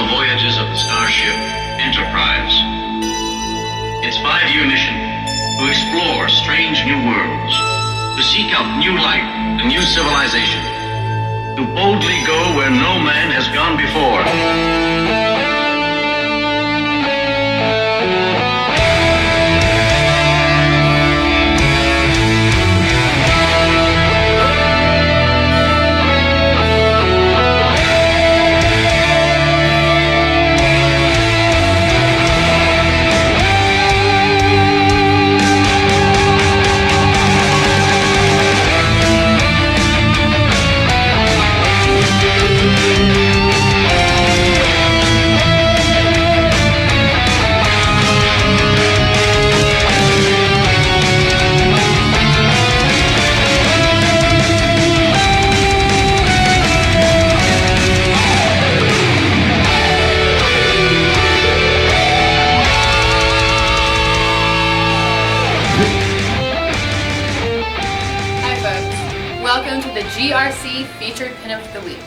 the voyages of the starship Enterprise. Its 5-year mission, to explore strange new worlds, to seek out new life and new civilization, to boldly go where no man has gone before. Welcome to the GRC Featured Pin of the Week.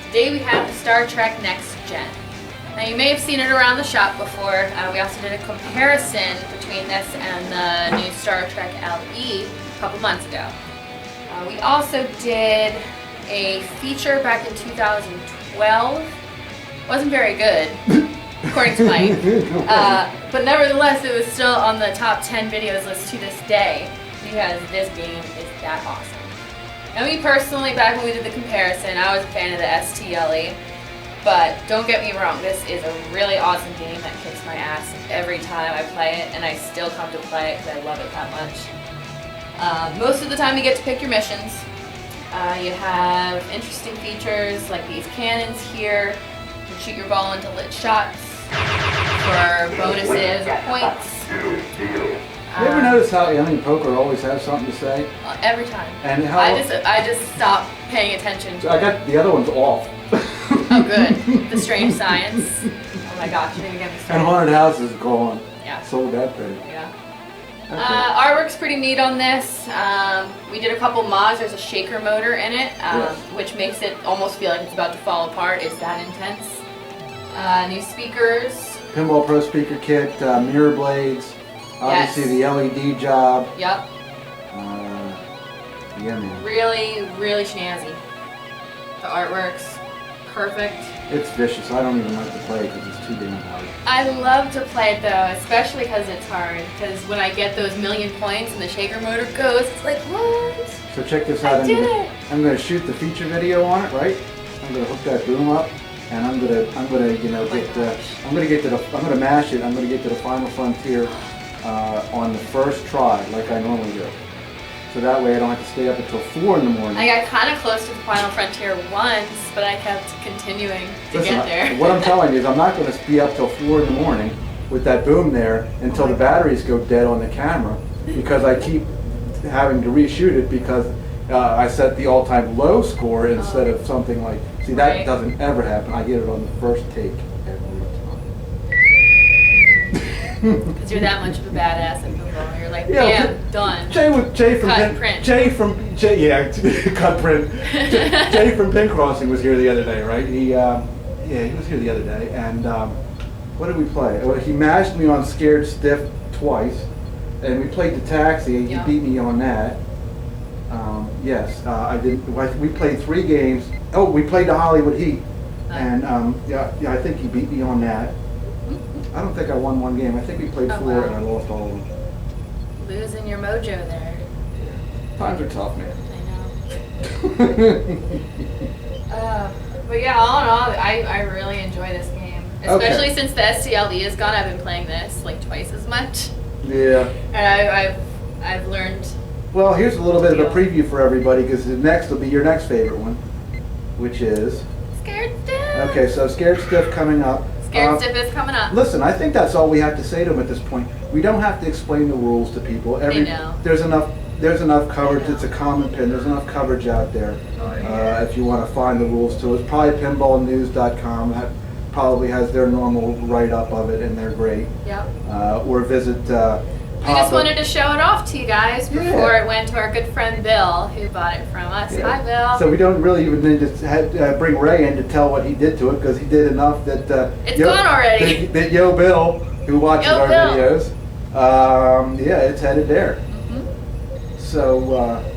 Today we have the Star Trek Next Gen. Now you may have seen it around the shop before. We also did a comparison between this and the new Star Trek LE a couple months ago. We also did a feature back in 2012. Wasn't very good, according to Mike. But nevertheless, it was still on the top 10 videos list to this day because this game is that awesome. And me personally, back when we did the comparison, I was a fan of the STLE, but don't get me wrong, this is a really awesome game that kicks my ass every time I play it, and I still come to play it because I love it that much. Most of the time you get to pick your missions. You have interesting features like these cannons here. You can shoot your ball into lit shots for bonuses or points. You ever notice how Alien Poker always has something to say? Every time. And how I just stopped paying attention. I got the other ones off. Oh, good. The Strange Science. Oh my gosh, you didn't get me started. And Haunted House is gone. Yeah. Sold that thing. Yeah. Okay. Artwork's pretty neat on this. We did a couple mods. There's a shaker motor in it, Yes. which makes it almost feel like it's about to fall apart. It's that intense. New speakers. Pinball Pro Speaker Kit, mirror blades. Obviously Yes. the LED job. Yep. Yeah, man. Really, really snazzy. The artwork's perfect. It's vicious. I don't even like to play it because it's too damn hard. I love to play it though, especially because it's hard. Because when I get those million points and the shaker motor goes, it's like, what? So check this out. I did it. I'm going to shoot the feature video on it, right? I'm going to hook that boom up, and I'm going to, you know, I'm going to mash it. I'm going to get to the final frontier on the first try, like I normally do. So that way I don't have to stay up until 4 in the morning. I got kind of close to the final frontier once, but I kept continuing to get there. What I'm telling you is I'm not going to be up till 4 in the morning with that boom there until the batteries go dead on the camera, because I keep having to reshoot it because I set the all-time low score instead of something like, see, that doesn't ever happen. I get it on the first take every time. Because you're that much of a badass at Pinball. You're like, Yeah, bam, done. Jay from Cut print. Jay cut print. Jay from Pin Crossing was here the other day, right? He was here the other day, and what did we play? Well, he mashed me on Scared Stiff twice, and we played the Taxi. He beat me on that. Yes, I did. We played 3 games. Oh, we played the Hollywood Heat, and I think he beat me on that. I don't think I won 1 game. I think we played 4 and I lost all of them. Losing your mojo there. Times are tough, man. I know. But yeah, all in all, I really enjoy this game. Especially since the STLE is gone, I've been playing this like twice as much. Yeah. And I've learned. Well, here's a little bit of a preview for everybody, because the next will be your next favorite one, which is Scared Stiff. Okay, so Scared Stiff coming up. Scared Stiff is coming up. Listen, I think that's all we have to say to them at this point. We don't have to explain the rules to people. They know. There's enough coverage. It's a common pin. There's enough coverage out there. If you want to find the rules to it, probably pinballnews.com. That probably has their normal write-up of it, and they're great. Yep. Or visit We just wanted to show it off to you guys before it went to our good friend Bill, who bought it from us. Yeah. Hi, Bill. So we don't really even need to bring Ray in to tell what he did to it, because he did enough that it's gone already. That Yo Bill, who watches our videos, yeah, it's headed there. So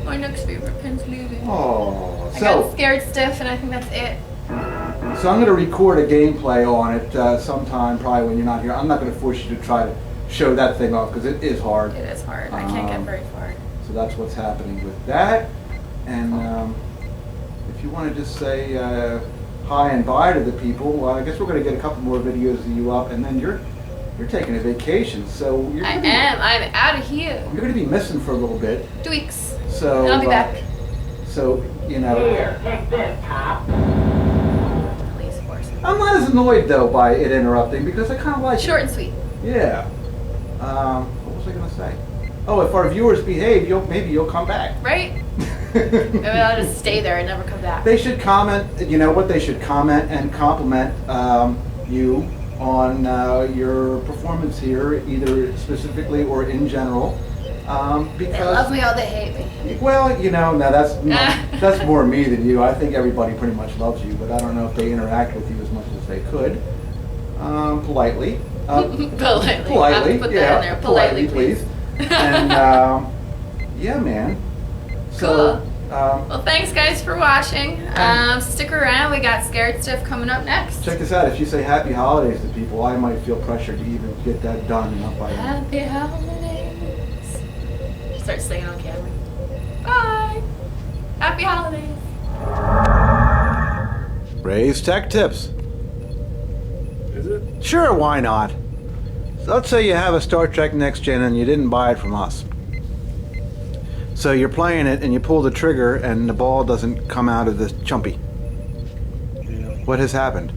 my next favorite pin's leaving. oh, I got scared stiff, and I think that's it. So I'm going to record a gameplay on it sometime, probably when you're not here. I'm not going to force you to try to show that thing off, because it is hard. It is hard. I can't get very far. So that's what's happening with that. And if you want to just say hi and bye to the people, well, I guess we're going to get a couple more videos of you up, and then you're taking a vacation. So you're I'm out of here. You're going to be missing for a little bit. 2 weeks. So and I'll be back. So you know. Here, take this, Pop. Police force. I'm not as annoyed though by it interrupting, because I kind of like Short it. and sweet. Yeah. What was I going to say? Oh, if our viewers behave, maybe you'll come back. Right? Maybe I'll just stay there and never come back. They should comment. You know what? They should comment and compliment you on your performance here, either specifically or in general. Because They love me or they hate me. Well, you know, now that's more me than you. I think everybody pretty much loves you, but I don't know if they interact with you as much as they could. Politely. Politely. Politely, I'll put that in there. Politely, please. And yeah, man. So, Cool. Well, thanks guys for watching. Stick around. We got Scared Stiff coming up next. check this out. If you say Happy Holidays to people, I might feel pressured to even get that done. Not by Happy Holidays. Start singing on camera. Bye. Happy Holidays. Ray's Tech Tips. Is it? Sure, why not? So let's say you have a Star Trek Next Gen and you didn't buy it from us. So you're playing it and you pull the trigger and the ball doesn't come out of the chumpy. Yeah. What has happened?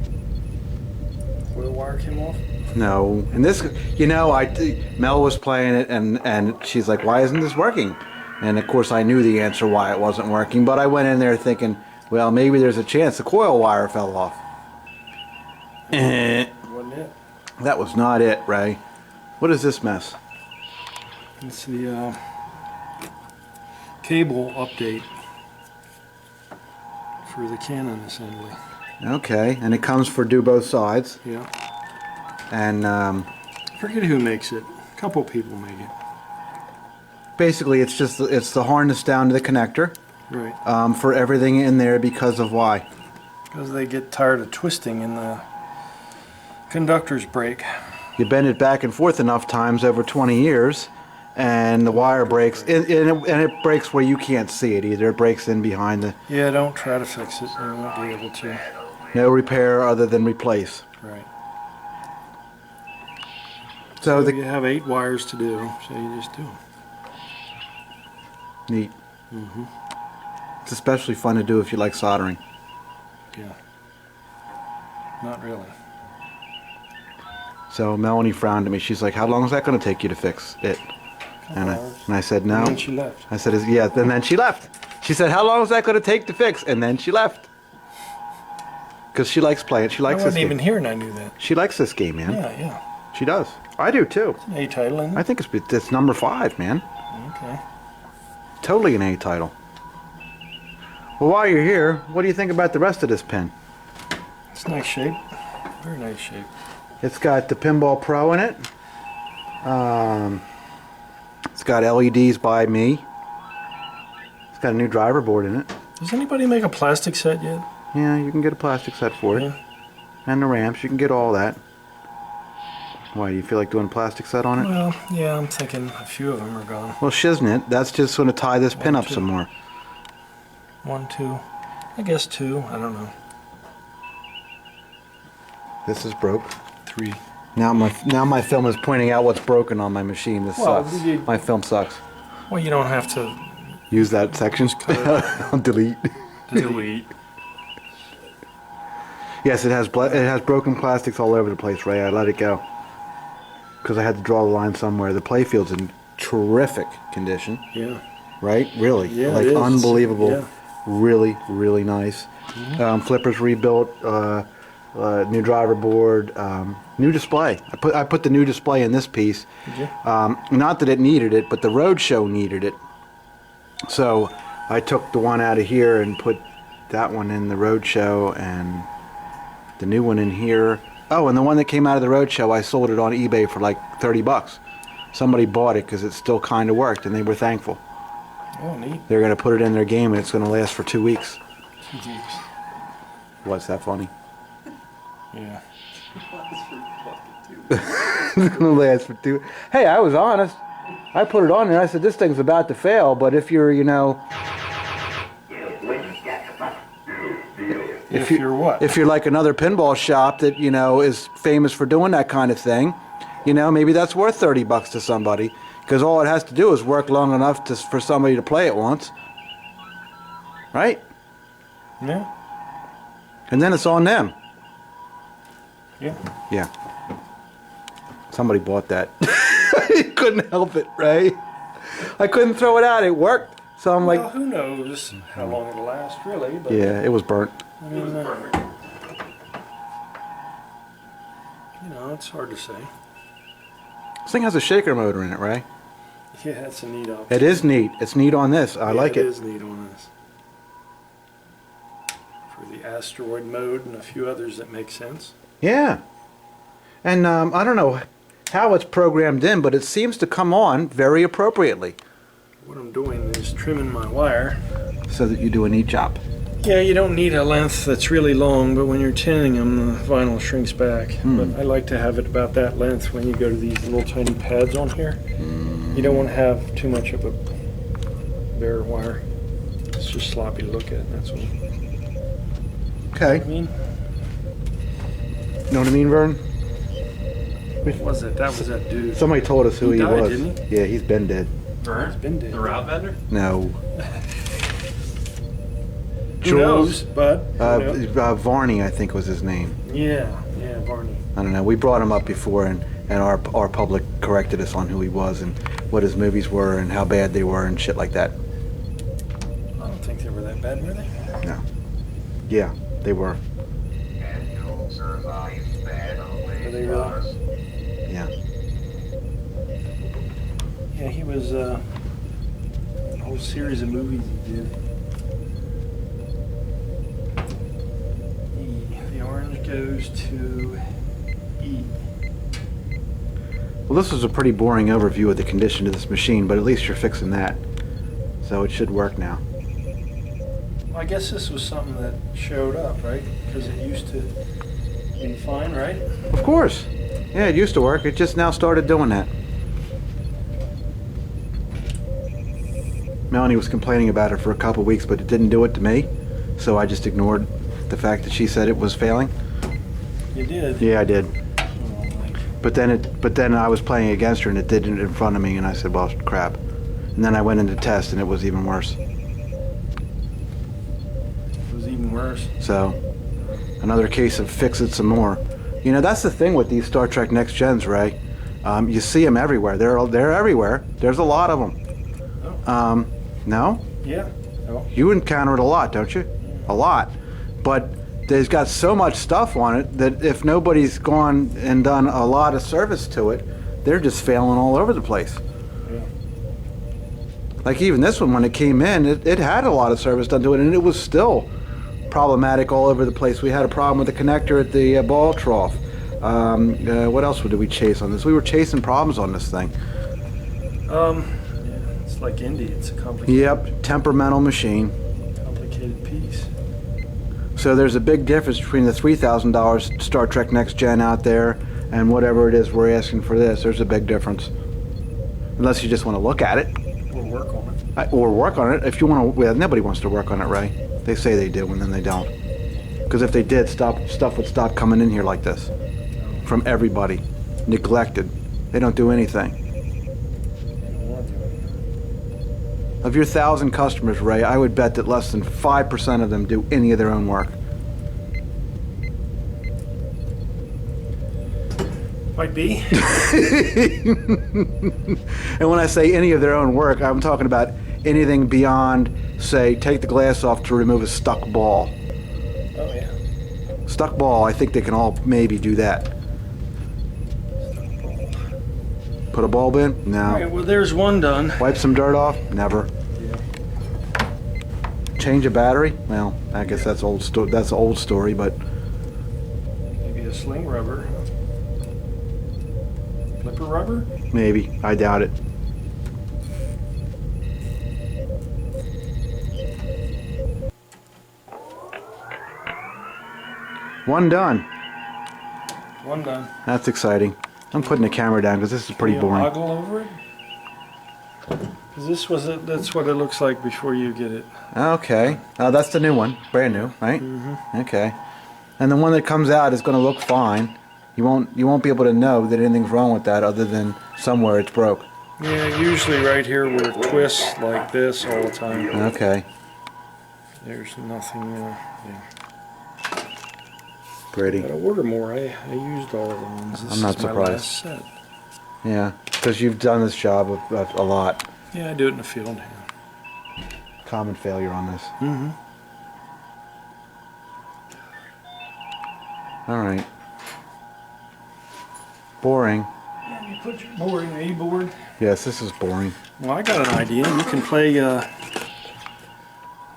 Coil wire came off? No. And this, you know, Mel was playing it and she's like, why isn't this working? And of course I knew the answer why it wasn't working, but I went in there thinking, well, maybe there's a chance the coil wire fell off. Wasn't it? That was not it, Ray. What is this mess? It's the cable update for the Canon assembly. Okay, and it comes for do both sides. Yeah. And I forget who makes it. A couple people make it. basically it's the harness down to the connector. Right. For everything in there because of why? Because they get tired of twisting and the conductors break. You bend it back and forth enough times over 20 years and the wire breaks, and it breaks where you can't see it either. It breaks in behind the... Yeah, don't try to fix it. You won't be able to. No repair other than replace. Right. So You have 8 wires to do, so you just do them. Neat. It's especially fun to do if you like soldering. Yeah. Not really. So Melanie frowned at me. She's like, how long is that going to take you to fix it? And I said, no. And then she left. I said, yeah, and then she left. She said, how long is that going to take to fix? And then she left. Because she likes playing. She likes I this wasn't game. even here and I knew that. She likes this game, man. Yeah, yeah. She does. I do too. It's an A title, isn't it? I think it's number 5, man. Okay. Totally an A title. Well, while you're here, what do you think about the rest of this pen? It's nice shape. Very nice shape. It's got the Pinball Pro in it. It's got LEDs by me. It's got a new driver board in it. Does anybody make a plastic set yet? Yeah, you can get a plastic set for it. Yeah. And the ramps, you can get all that. Why, you feel like doing a plastic set on it? Well, yeah, I'm thinking a few of them are gone. Well, shiznit, that's just going to tie this pin up some more. 1, 2, I guess 2. I don't know. This is broke. 3. Now my film is pointing out what's broken on my machine. This Well, sucks. you- My film sucks. Well, you don't have to Use that section. I'll delete. delete. Yes, it has broken plastics all over the place, Ray. I let it go because I had to draw the line somewhere. The playfield's in terrific condition, Yeah. right? Really, Yeah, like it is. unbelievable. Yeah. Really, really nice. Flippers rebuilt. new driver board, new display. I put the new display in this piece. Did you? Not that it needed it, but the Roadshow needed it. So I took the one out of here and put that one in the Roadshow and the new one in here. Oh, and the one that came out of the Roadshow, I sold it on eBay for like 30 bucks. Somebody bought it because it still kind of worked, and they were thankful. Oh, neat. They're going to put it in their game, and it's going to last for 2 weeks. 2 weeks. What's that funny? Yeah. It's going to last for 2. Hey, I was honest. I put it on there. I said, this thing's about to fail, but if you're, you know... If you're what? If you're like another pinball shop that, you know, is famous for doing that kind of thing, you know, maybe that's worth 30 bucks to somebody, because all it has to do is work long enough for somebody to play it once. Right? Yeah. And then it's on them. Yeah. Yeah. Somebody bought that. I couldn't help it, right? I couldn't throw it out. It worked. So I'm Well, like, who knows how long it'll last, really? But yeah, it was burnt. I mean, you know, it's hard to say. This thing has a shaker motor in it, right? Yeah, that's a neat option. It is neat. It's neat on this. I like it. It is neat on this. For the asteroid mode and a few others that make sense. Yeah. And I don't know how it's programmed in, but it seems to come on very appropriately. What I'm doing is trimming my wire. So that you do a neat job. Yeah, you don't need a length that's really long, but when you're tinning them, the vinyl shrinks back. But I like to have it about that length when you go to these little tiny pads on here. You don't want to have too much of a bare wire. It's just sloppy to look at, that's all. Okay. I mean, You know what I mean, Vern? what was it? That was that dude. Somebody told us who He he died, was. didn't Yeah, he's been dead. Vern? It's been dead. The route vendor? No. Who knows, bud? Who knows? Varney, I think, was his name. Yeah, Barney. I don't know. We brought him up before, and our public corrected us on who he was and what his movies were and how bad they were and shit like that. I don't think they were that bad, were they? No. Yeah, they were. Were they really? Yeah. Yeah, he was a whole series of movies he did. The orange goes to E. Well, this was a pretty boring overview of the condition of this machine, but at least you're fixing that. So it should work now. Well, I guess this was something that showed up, right? Because it used to be fine, right? Of course. Yeah, it used to work. It just now started doing that. Melanie was complaining about it for a couple weeks, but it didn't do it to me. So I just ignored the fact that she said it was failing. You did? Yeah, I did. Oh, like, But then I was playing against her and it did it in front of me, and I said, well, crap. And then I went into test and it was even worse. it was even worse. So another case of fix it some more. You know, that's the thing with these Star Trek Next Gens, Ray. You see them everywhere. They're everywhere. There's a lot of them. Oh. No? Yeah. Oh. You encounter it a lot, don't you? A lot. But they've got so much stuff on it that if nobody's gone and done a lot of service to it, they're just failing all over the place. Yeah. Like even this one, when it came in, it had a lot of service done to it, and it was still problematic all over the place. We had a problem with the connector at the ball trough. What else did we chase on this? We were chasing problems on this thing. Yeah, it's like Indy. It's a complicated, Yep, temperamental machine. complicated piece. So there's a big difference between the $3,000 Star Trek Next Gen out there and whatever it is we're asking for this. There's a big difference. Unless you just want to look at it. We'll work on it. Or work on it. If you want to, well, nobody wants to work on it, Ray. They say they do, and then they don't. Because if they did, stuff would stop coming in here like this. From everybody. Neglected. They don't do anything. Of your 1,000 customers, Ray, I would bet that less than 5% of them do any of their own work. Might be. And when I say any of their own work, I'm talking about anything beyond, say, take the glass off to remove a stuck ball. Oh, yeah. Stuck ball, I think they can all maybe do that. Put a bulb in? No. Alright, well there's one done. Wipe some dirt off? Never. Change a battery? Well, I guess that's old story, but Maybe a sling rubber. Flipper rubber? maybe. I doubt it. One done. One done. That's exciting. I'm putting the camera down because this is pretty You boring. Ogle over it? 'Cause this was it. That's what it looks like before you get it. Okay. That's the new one. Brand new, right? Mm-hmm. Okay. And the one that comes out is going to look fine. You won't be able to know that anything's wrong with that other than somewhere it's broke. Yeah, usually right here where it twists like this all the time. Okay. There's nothing. Yeah. Pretty. Gotta order more. I used all of the ones. This I'm not is my surprised. last set. Yeah, because you've done this job a lot. Yeah, I do it in the field. Yeah. Common failure on this. Mm-hmm. All right. Boring. Yeah, you put your board in A board. Yes, this is boring. Well, I got an idea. You can play.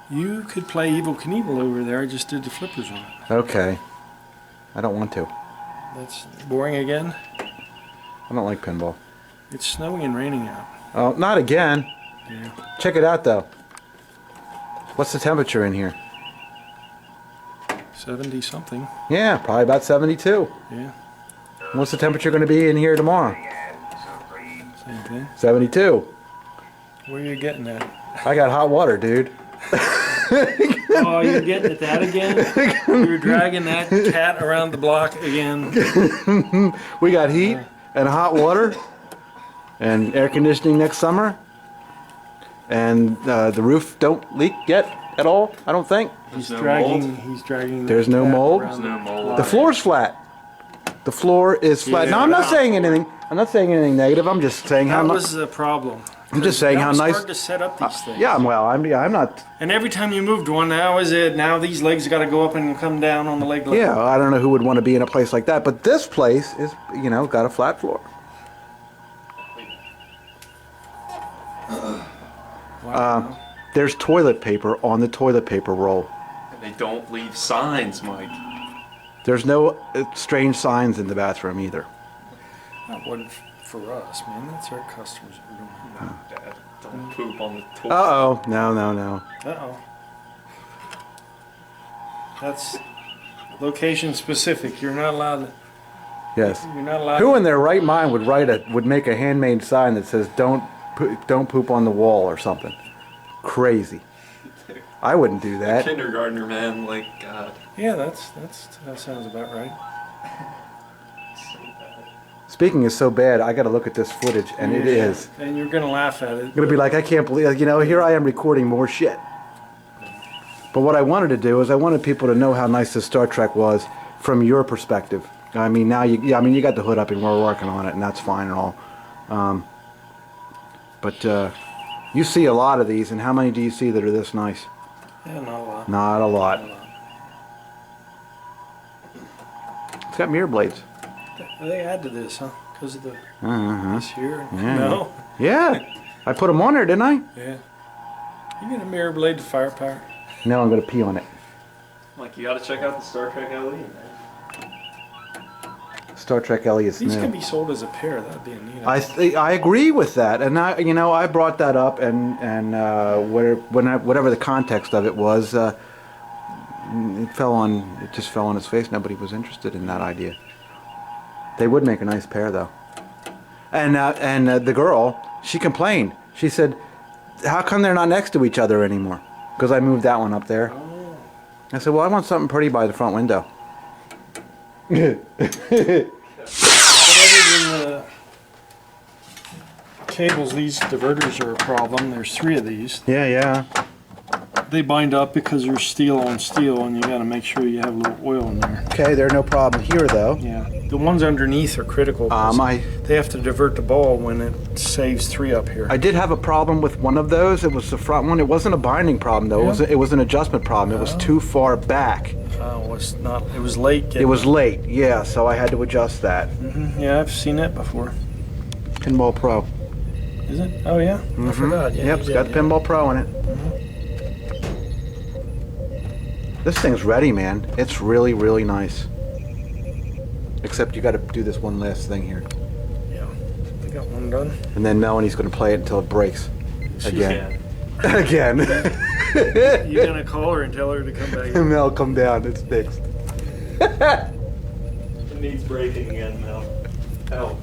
You could play Evel Knievel over there. I just did the flippers on it. Okay. I don't want to. That's boring again. I don't like pinball. It's snowing and raining out. Oh, not again. Yeah. Check it out though. What's the temperature in here? 70 something. Yeah, probably about 72. Yeah. What's the temperature going to be in here tomorrow? Same thing. 72. Where are you getting at? I got hot water, dude. Oh, you're getting at that again? You're dragging that cat around the block again. We got heat and hot water and air conditioning next summer. And the roof don't leak yet at all, I don't think. He's dragging. There's the no cat mold? around There's no mold. The floor's flat. The floor is flat. Yeah. No, I'm not saying anything. I'm not saying anything negative. I'm just saying how That much. was the problem. I'm just saying That how was nice. hard to set up these things. Yeah, well, I'm not. And every time you moved one, now is it? Now these legs got to go up and come down on the leg level. Yeah, I don't know who would want to be in a place like that, but this place is, got a flat floor. Wow. There's toilet paper on the toilet paper roll. And they don't leave signs, Mike. There's no strange signs in the bathroom either. That wasn't for us, man. That's our customers that were doing No, Dad, don't poop on the toilet. Uh-oh. No. it. Uh-oh. That's location specific. You're not allowed to. Yes. You're not allowed. Who in their right mind would make a handmade sign that says "Don't poop on the wall" or something? Crazy. I wouldn't do that. Kindergartner, man, like, God. Yeah, that sounds about right. Speaking is so bad, I got to look at this footage, and it is. And you're gonna laugh at it. I'm gonna be like, I can't believe, here I am recording more shit. But what I wanted to do is I wanted people to know how nice this Star Trek was from your perspective. I mean, now you got the hood up and we're working on it, and that's fine and all. But you see a lot of these, and how many do you see that are this nice? Yeah, not a lot. Not a lot. It's got mirror blades. They add to this, huh? Because of the Uh-huh. this here. Yeah. No. Yeah, I put them on there, didn't I? Yeah. You get a mirror blade to firepower. Now I'm gonna pee on it. Like, you gotta check out the Star Trek LE, man. Star Trek Elliot's These new. can be sold as a pair. That'd be a neat idea. I agree with that, and I brought that up, and whatever the context of it was, it just fell on his face. Nobody was interested in that idea. They would make a nice pair, though. And the girl, she complained. She said, "How come they're not next to each other anymore?" Because I moved that one up there. Oh. I said, "Well, I want something pretty by the front window." But other than the cables, these diverters are a problem. There's 3 of these. Yeah. They bind up because they're steel on steel, and you got to make sure you have a little oil in there. Okay, they're no problem here though. Yeah, the ones underneath are critical. They have to divert the ball when it saves 3 up here. I did have a problem with one of those. It was the front one. It wasn't a binding problem though. Yeah. It was an adjustment problem. It was too far back. It was not. It was late. It was late. Yeah, so I had to adjust that. Yeah, I've seen that before. Pinball Pro. Is it? Oh yeah, I forgot. Yeah, Yep, it's got Pinball Pro in it. This thing's ready, man. It's really, really nice. Except you got to do this one last thing here. Yeah, I got one done. And then Melanie's going to play it until it breaks. Again. Again. You gonna call her and tell her to come back? And Mel, come down. It's fixed. It needs breaking again, Mel. Help.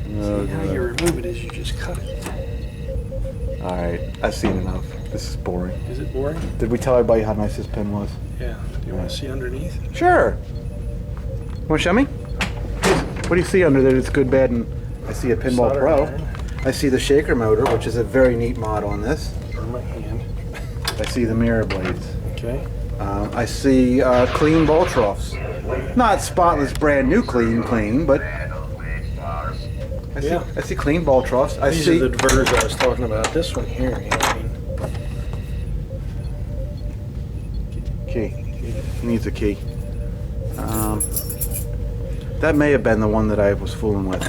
See, how you remove it is you just cut it. All right, I've seen enough. This is boring. Is it boring? Did we tell everybody how nice this pen was? Yeah. Do you want to see underneath? Sure. Want to show me? What do you see under there that's good, bad, and I see a Pinball Solder Pro. iron. I see the shaker motor, which is a very neat mod on this. Burn my hand. I see the mirror blades. Okay. I see clean ball troughs. Not spotless, brand new clean, but I see clean ball troughs. I These see are the diverters I was talking about. This one here, you know what I mean? key. Needs a key. That may have been the one that I was fooling with.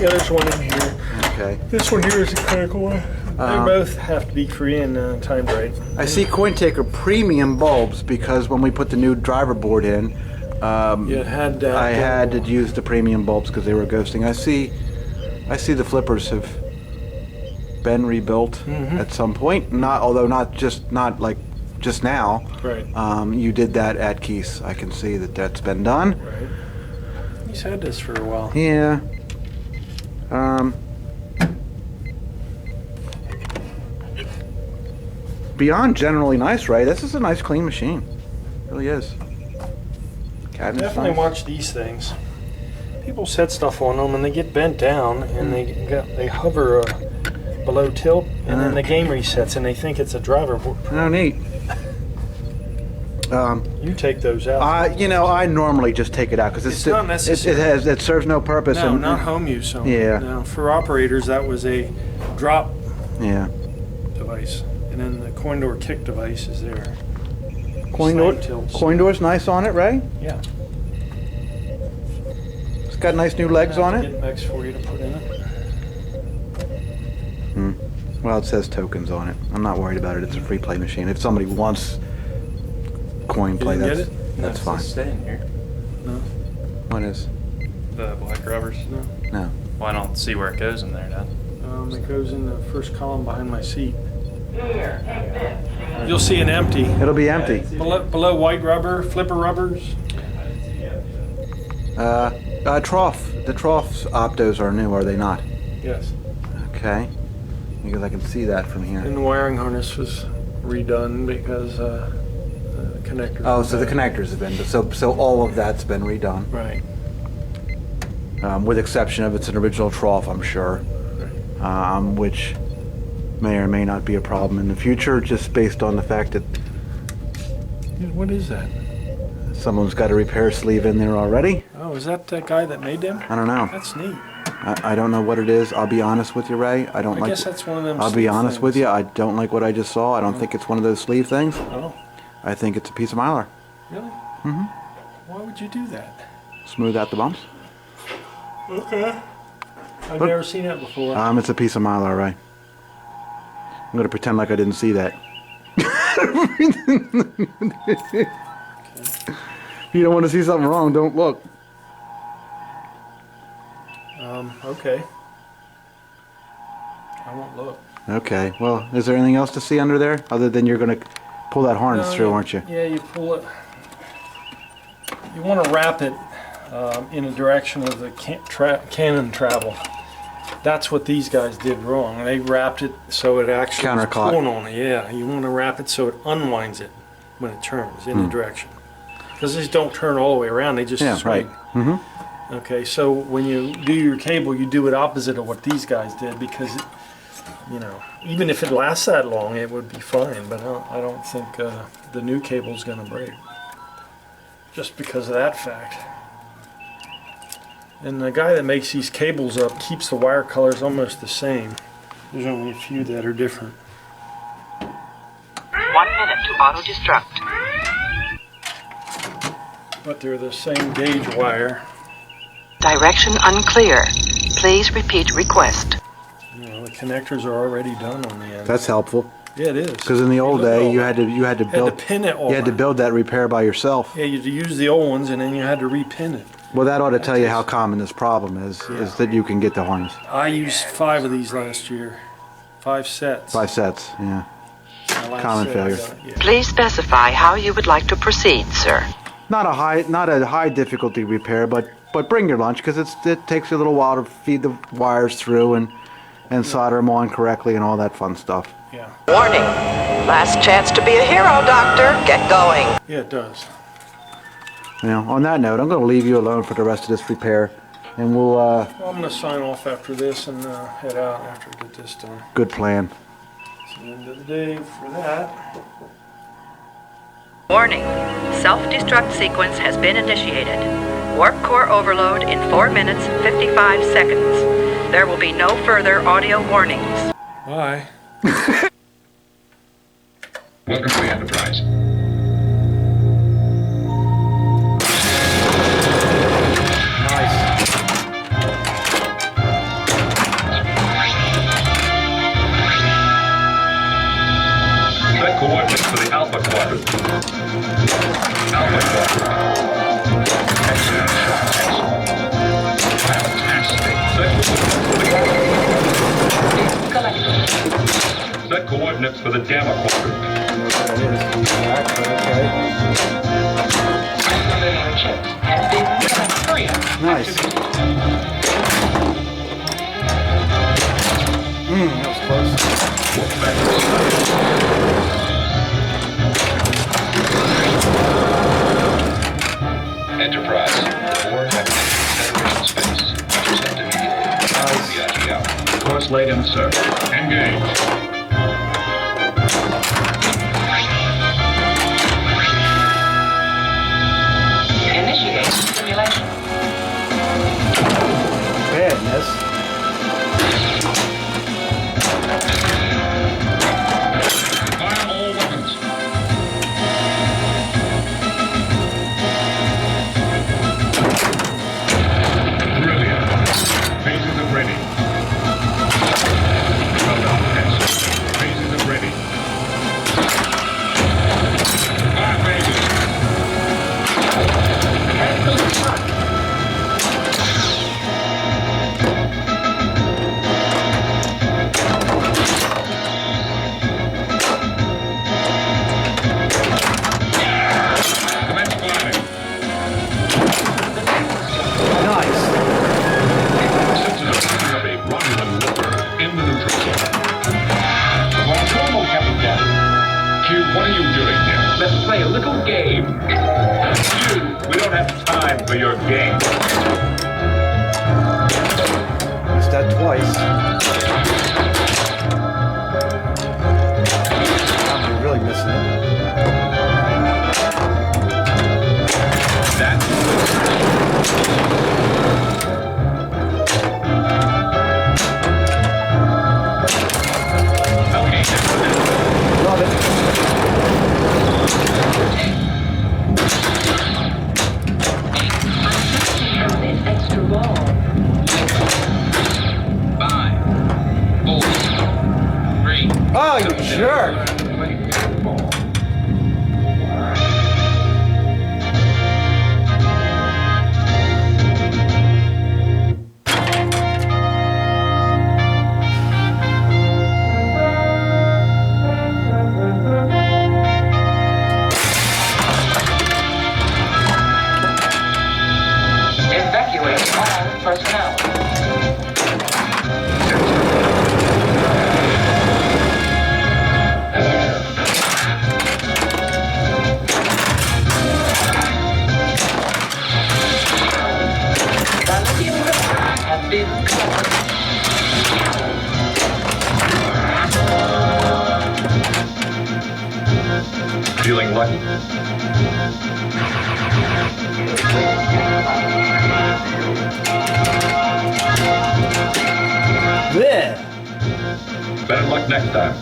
Yeah, there's one in here. Okay. This one here is a critical one. They both have to be free and timed right. I see CoinTaker premium bulbs because when we put the new driver board in, It had. I had to use the premium bulbs because they were ghosting. I see the flippers have been rebuilt at some point. Not like just now. Right. You did that at Keith's. I can see that that's been done. Right. He's had this for a while. Yeah. Beyond generally nice, right? This is a nice clean machine. It really is. Cabinet's Definitely nice. watch these things. People set stuff on them and they get bent down and they hover below tilt and then the game resets and they think it's a driver board. Oh, neat. You take those out. I normally just take it out because It's not necessary. It serves no purpose. No, and, not home use. So Yeah. No, for operators, that was a drop Yeah. device, and then the coin door kick device is there. Coin Slam tilts. door's nice on it, right? Yeah. It's got nice new legs on it. Get Mex for you to put in it. Well, it says tokens on it. I'm not worried about it. It's a free play machine. If somebody wants coin play, didn't that's get it? that's fine. Staying here. No. What is? The black rubbers. No. No. Well, I don't see where it goes in there, Dad. It goes in the first column behind my seat. Here, take this. You'll see an empty. It'll be empty. Below white rubber, flipper rubbers. Trough. The troughs optos are new, are they not? Yes. Okay. Because I can see that from here. And the wiring harness was redone because the connector. Oh, so the connectors have been, so all of that's been redone. Right. With exception of it's an original trough, I'm sure. Which may or may not be a problem in the future, just based on the fact that What is that? someone's got a repair sleeve in there already. Oh, is that guy that made them? I don't know. That's neat. I don't know what it is. I'll be honest with you, Ray. I don't I like. guess that's one of them. I'll be sleeve honest with things. you. I don't like what I just saw. I don't think it's one of those sleeve things. Oh, I think it's a piece of mylar. really? Why would you do that? Smooth out the bumps. Okay. I've Look. never seen that before. It's a piece of mylar, Ray. I'm gonna pretend like I didn't see that. If you don't want to see something wrong, don't look. Okay. I won't look. Okay. Well, is there anything else to see under there other than you're gonna pull that harness through, aren't you? Yeah, you pull it. You want to wrap it in a direction of the cannon travel. That's what these guys did wrong. They wrapped it so it actually was Counterclock. pulling on it. Yeah, you want to wrap it so it unwinds it when it turns in the direction. Because these don't turn all the way around; they just Yeah, swing. right. Okay, so when you do your cable, you do it opposite of what these guys did because you know, even if it lasts that long, it would be fine. But I don't think the new cable's going to break, just because of that fact. And the guy that makes these cables up keeps the wire colors almost the same. There's only a few that are different. 1 minute to auto-destruct. But they're the same gauge wire. Direction unclear. Please repeat request. You know, the connectors are already done on the end. That's helpful. Yeah, it is. Because in the old day, you had to build pin it all. you had to build that repair by yourself. Yeah, you had to use the old ones, and then you had to repin it. Well, that ought to tell you how common this problem is that you can get the harness. I used 5 of these last year. 5 sets. 5 sets, yeah. My last common set, failure. I got it, yeah. Please specify how you would like to proceed, sir. Not a high difficulty repair, but bring your lunch, because it takes you a little while to feed the wires through and solder them on correctly and all that fun stuff. Yeah. Warning. Last chance to be a hero, Doctor. Get going. Yeah, it does. You know, on that note, I'm going to leave you alone for the rest of this repair, and we'll. Well, I'm going to sign off after this and head out after I get this done. Good plan. It's the end of the day for that. Warning. Self-destruct sequence has been initiated. Warp core overload in 4 minutes, 55 seconds. There will be no further audio warnings. Bye. Welcome to the Enterprise. Set coordinates for the Alpha Quadrant. Alpha Quadrant. Excellent. Fantastic. Set coordinates for the Gamma Quadrant. Nice. That was close. Enterprise. Board Federation space. Intercept immediately. Course laid in, sir. Engage. Initiate simulation. Badness. Fire all weapons. Brilliant. Phases are ready. Well done, Hess. Phases are ready. 5 phases. Commence firing. Nice. Sentinel picking up a Romulan looper in the neutral zone. Upon normal, Captain Jack. Q, what are you doing here? Let's play a little game. Q, we don't have time for your game. Missed that twice. I'm really missing it. That's okay, Love it. Extra ball. 5, 4, 3. Oh, you jerk! Evacuate all personnel. Feeling lucky? Yeah. Better luck next time.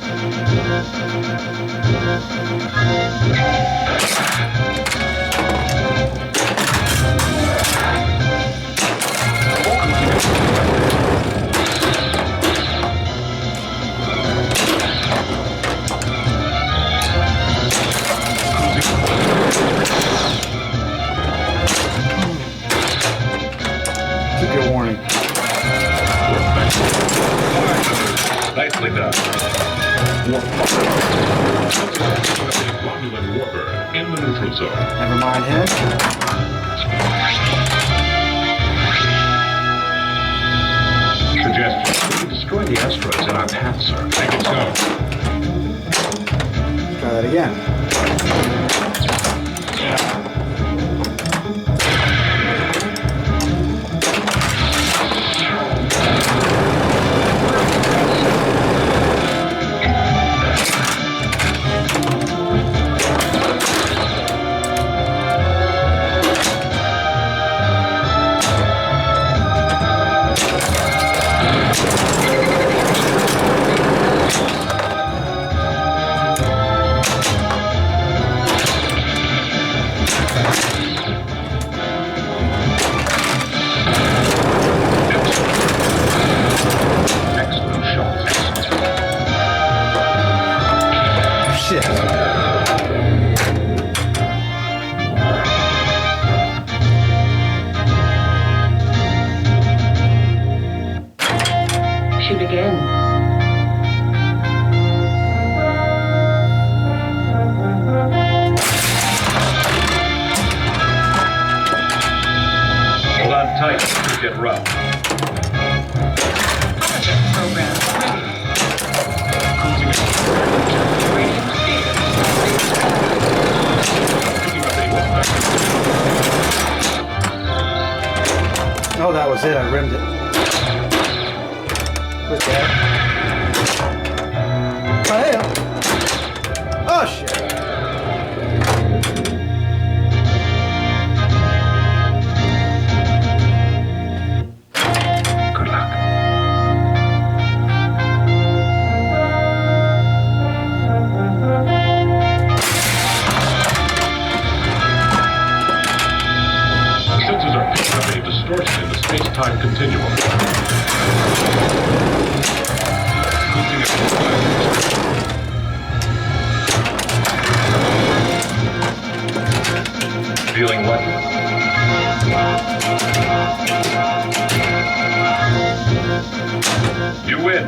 Keep your warning. Nicely done. Romulan warfare in the neutral zone. Never mind him. Suggestion. We destroy the asteroids in our path, sir. Make it so. Let's try that again. Excellent shot. Shit. Shoot again. Hold on tight. Could get rough. Program ready. Radio speed. Oh, that was it. I rimmed it. What's that? Oh, hey. Oh, shit. Good luck. Sensors are picking up a distortion in the space-time continuum. Feeling lucky? You win.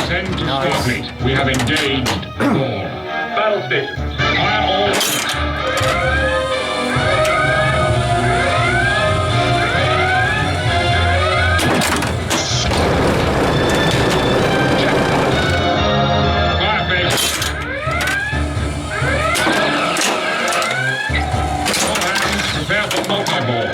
Send to Stargate. We have engaged all. Battle stations. Fire all. Firebase. All hands prepare for multi-ball.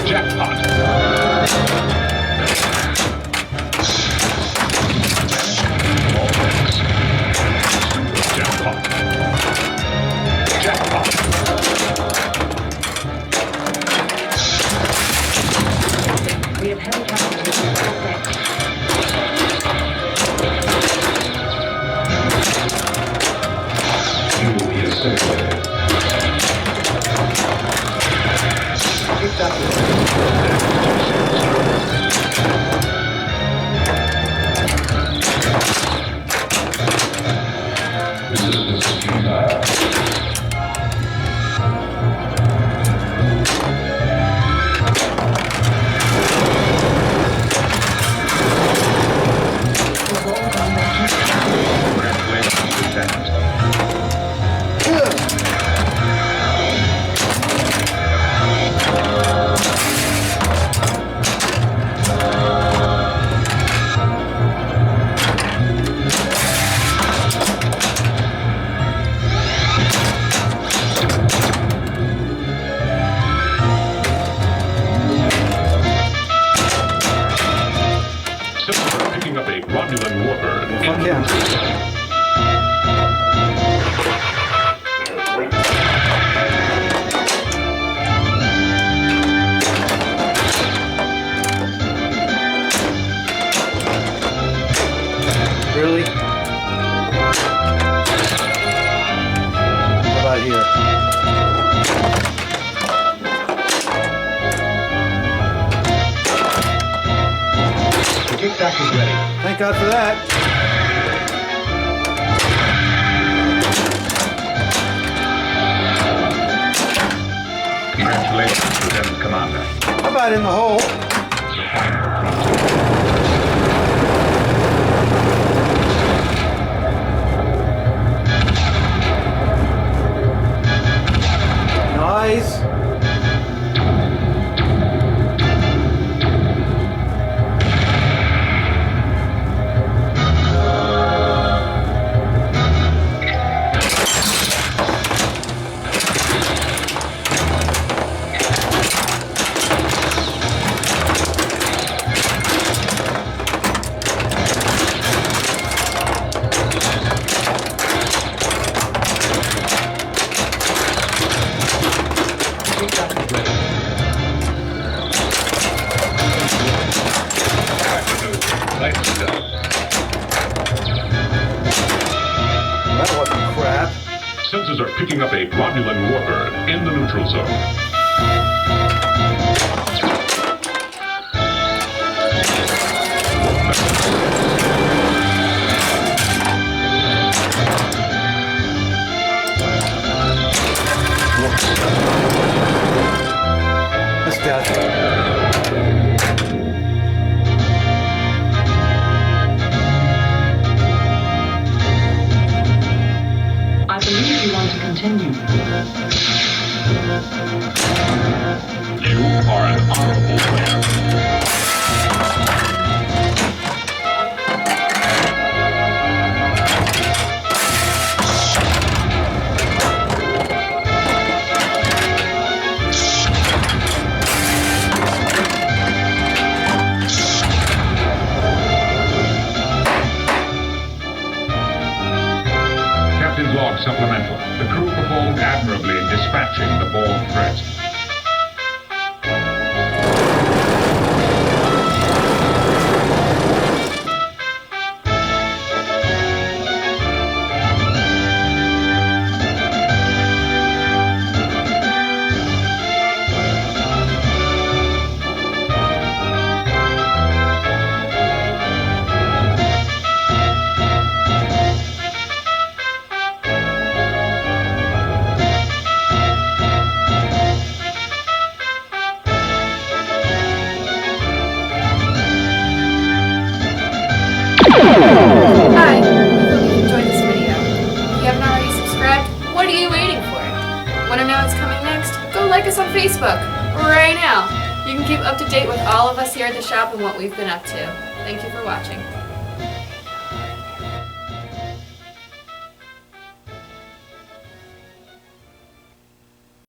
Jackpot. Really? What about here? The kickback is ready. Thank God for that. Congratulations, Lieutenant Commander. How about in the hole? Nice. That wasn't crap. Sensors are picking up a Romulan warbird in the neutral zone. That's death. I believe you want to continue. You are an honorable player. Captain's log supplemental. The crew performed admirably in dispatching the Borg threat. Hi, I hope you enjoyed this video. If you haven't already subscribed, what are you waiting for? Want to know what's coming next? Go like us on Facebook right now. You can keep up to date with all of us here at the shop and what we've been up to. Thank you for watching.